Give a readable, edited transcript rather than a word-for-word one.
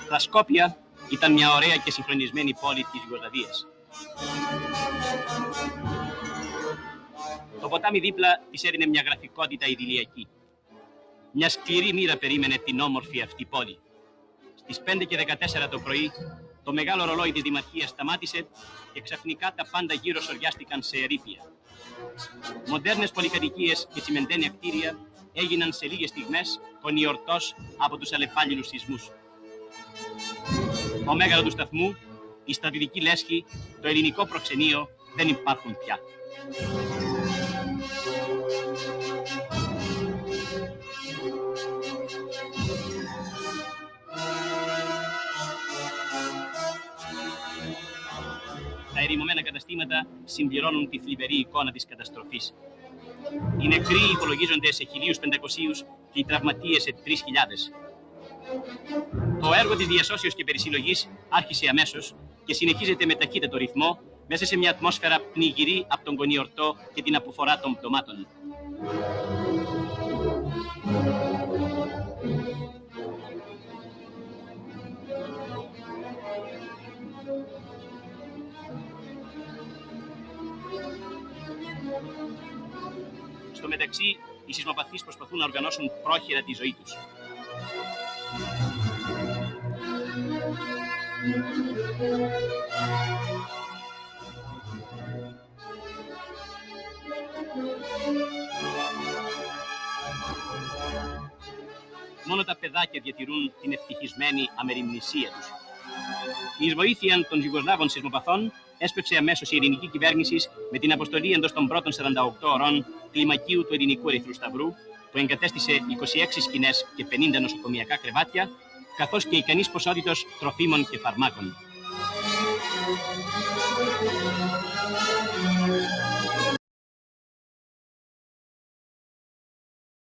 Τα Σκόπια ήταν μια ωραία και συγχρονισμένη πόλη της Ιουγκοσλαβίας. Το ποτάμι δίπλα της έδινε μια γραφικότητα ιδηλιακή. Μια σκληρή μοίρα περίμενε την όμορφη αυτή πόλη. Στις 5 και 14 το πρωί, το μεγάλο ρολόι της Δημαρχίας σταμάτησε και ξαφνικά τα πάντα γύρω σωριάστηκαν σε ερείπια. Μοντέρνες πολυκατοικίες και τσιμεντένια κτίρια έγιναν σε λίγες στιγμές κονιορτός από τους αλλεπάλληλους σεισμούς. Το μέγαρο του σταθμού, η στρατιωτική λέσχη, το ελληνικό προξενείο δεν υπάρχουν πια. Τα ερημωμένα καταστήματα συμπληρώνουν τη θλιβερή εικόνα της καταστροφής. Οι νεκροί υπολογίζονται σε 1.500 και οι τραυματίες σε 3.000. Το έργο της διασώσεως και περισυλλογής άρχισε αμέσως και συνεχίζεται με ταχύτατο ρυθμό μέσα σε μια ατμόσφαιρα πνιγυρή από τον κονιορτό και την αποφορά των πτωμάτων. Στο μεταξύ, οι σεισμοπαθείς προσπαθούν να οργανώσουν πρόχειρα τη ζωή τους. Μόνο τα παιδάκια διατηρούν την ευτυχισμένη αμεριμνησία τους. Εις βοήθεια των Ιουγκοσλάβων σεισμοπαθών, έσπευσε αμέσως η ελληνική κυβέρνηση με την αποστολή εντός των πρώτων 48 ωρών κλιμακίου του Ελληνικού Ερυθρού Σταυρού, που εγκατέστησε 26 σκηνές και 50 νοσοκομιακά κρεβάτια, καθώς και ικανής ποσότητος τροφίμων και φαρμάκων.